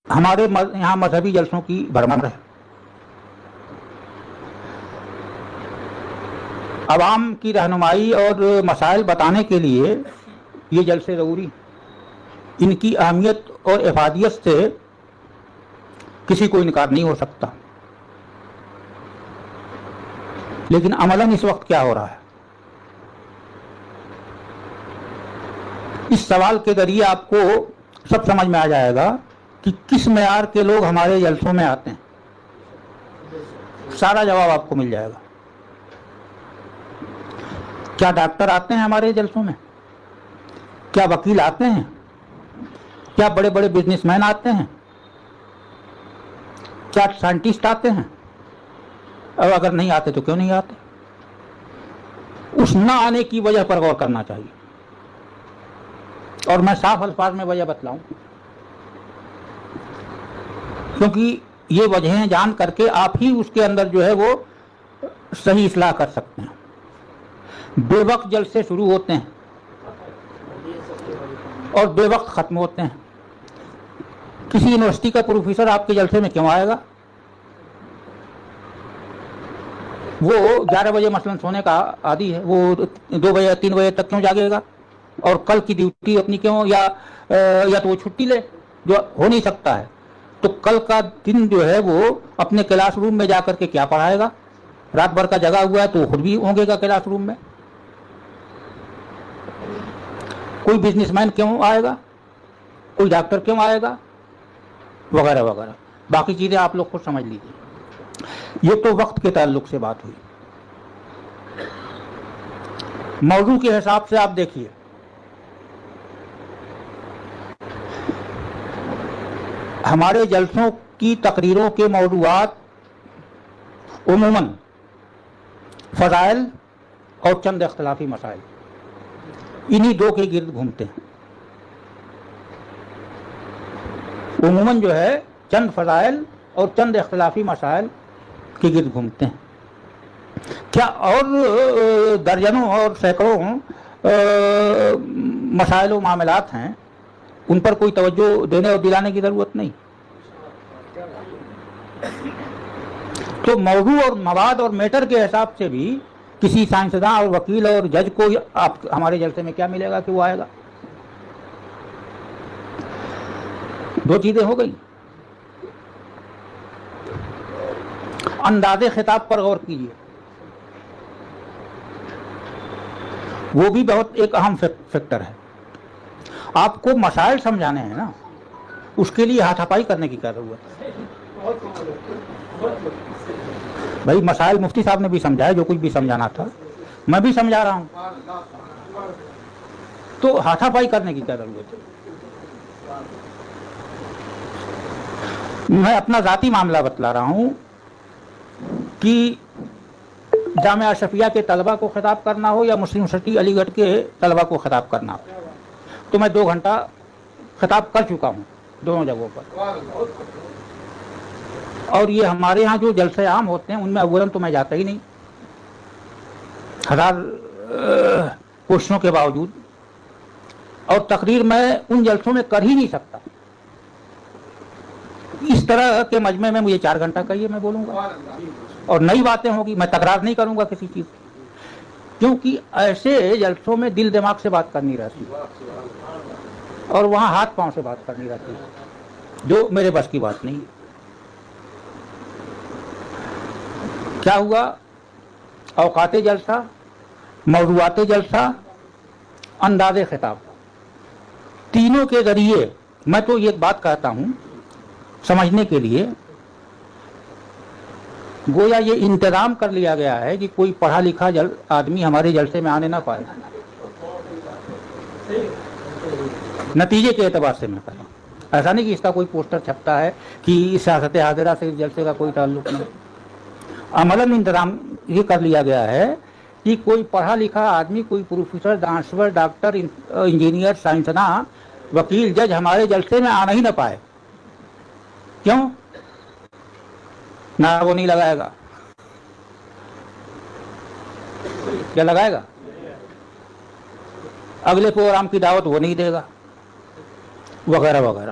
ہمارے یہاں مذہبی جلسوں کی بھرمار ہے. عوام کی رہنمائی اور مسائل بتانے کے لیے یہ جلسے ضروری. ان کی اہمیت اور افادیت سے کسی کو انکار نہیں ہو سکتا. لیکن عملاً اس وقت کیا ہو رہا ہے؟ اس سوال کے ذریعے آپ کو سب سمجھ میں آ جائے گا کہ کس معیار کے لوگ ہمارے جلسوں میں آتے ہیں. سارا جواب آپ کو مل جائے گا. کیا ڈاکٹر آتے ہیں ہمارے جلسوں میں؟ کیا وکیل آتے ہیں؟ کیا بڑے بڑے بزنس مین آتے ہیں؟ کیا سائنٹسٹ آتے ہیں؟ اور اگر نہیں آتے تو کیوں نہیں آتے؟ اس نہ آنے کی وجہ پر غور کرنا چاہیے. اور میں صاف الفاظ میں وجہ بتلاؤں، کیونکہ یہ وجہیں جان کر کے آپ ہی اس کے اندر جو ہے وہ صحیح اصلاح کر سکتے ہیں. بے وقت جلسے شروع ہوتے ہیں اور بے وقت ختم ہوتے ہیں. کسی یونیورسٹی کا پروفیسر آپ کے جلسے میں کیوں آئے گا؟ وہ 11 بجے مثلاً سونے کا عادی ہے، وہ 2 بجے 3 بجے تک کیوں جاگے گا؟ اور کل کی ڈیوٹی اپنی کیوں یا تو وہ چھٹی لے، جو ہو نہیں سکتا ہے. تو کل کا دن جو ہے وہ اپنے کلاس روم میں جا کر کے کیا پڑھائے گا؟ رات بھر کا جگا ہوا ہے تو خود بھی ہوں گے گا کلاس روم میں. کوئی بزنس مین کیوں آئے گا؟ کوئی ڈاکٹر کیوں آئے گا؟ وغیرہ وغیرہ. باقی چیزیں آپ لوگ خود سمجھ لیجیے. یہ تو وقت کے تعلق سے بات ہوئی. موضوع کے حساب سے آپ دیکھیے، ہمارے جلسوں کی تقریروں کے موضوعات عموماً فضائل اور چند اختلافی مسائل، انہی دو کے گرد گھومتے ہیں. عموماً جو ہے چند فضائل اور چند اختلافی مسائل کے گرد گھومتے ہیں. کیا اور درجنوں اور سینکڑوں مسائل و معاملات ہیں، ان پر کوئی توجہ دینے اور دلانے کی ضرورت نہیں. تو موضوع اور مواد اور میٹر کے حساب سے بھی کسی سائنسداں اور وکیل اور جج کو آپ ہمارے جلسے میں کیا ملے گا کہ وہ آئے گا؟ دو چیزیں ہو گئی. انداز خطاب پر غور کیجیے، وہ بھی بہت ایک اہم فیکٹر ہے. آپ کو مسائل سمجھانے ہیں نا، اس کے لیے ہاتھ ہپائی کرنے کی کیا ضرورت ہے؟ بھائی مسائل مفتی صاحب نے بھی سمجھایا، جو کچھ بھی سمجھانا تھا میں بھی سمجھا رہا ہوں، تو ہاتھ ہپائی کرنے کی کیا ضرورت ہے؟ میں اپنا ذاتی معاملہ بتلا رہا ہوں کہ جامعہ اشرفیہ کے طلبہ کو خطاب کرنا ہو یا مسلم یونیورسٹی علی گڑھ کے طلبہ کو خطاب کرنا ہو، تو میں 2 گھنٹہ خطاب کر چکا ہوں دونوں جگہوں پر. اور یہ ہمارے ہاں جو جلسے عام ہوتے ہیں ان میں اولاً تو میں جاتا ہی نہیں، 1000 کوششوں کے باوجود. اور تقریر میں ان جلسوں میں کر ہی نہیں سکتا. اس طرح کے مجمع میں مجھے 4 گھنٹہ کہیے میں بولوں گا، اور نئی باتیں ہوں گی. میں تکرار نہیں کروں گا کسی چیز کی، کیونکہ ایسے جلسوں میں دل دماغ سے بات کرنی رہتی اور وہاں ہاتھ پاؤں سے بات کرنی رہتی، جو میرے بس کی بات نہیں. کیا ہوا؟ اوقات جلسہ، موضوعات جلسہ، انداز خطاب، تینوں کے ذریعے میں تو یہ بات کہتا ہوں سمجھنے کے لیے، گویا یہ انتظام کر لیا گیا ہے کہ کوئی پڑھا لکھا آدمی ہمارے جلسے میں آنے نہ پائے. نتیجے کے اعتبار سے میں کہہ رہا ہوں، ایسا نہیں کہ اس کا کوئی پوسٹر چھپتا ہے کہ سیاست حاضرہ سے جلسے کا کوئی تعلق نہیں. عملاً انتظام یہ کر لیا گیا ہے کہ کوئی پڑھا لکھا آدمی، کوئی پروفیسر، دانشور، ڈاکٹر، انجینئر، سائنسداں، وکیل، جج ہمارے جلسے میں آنا ہی نہ پائے. کیوں؟ نہ وہ نہیں لگائے گا. کیا لگائے گا؟ اگلے پروگرام کی دعوت وہ نہیں دے گا، وغیرہ وغیرہ.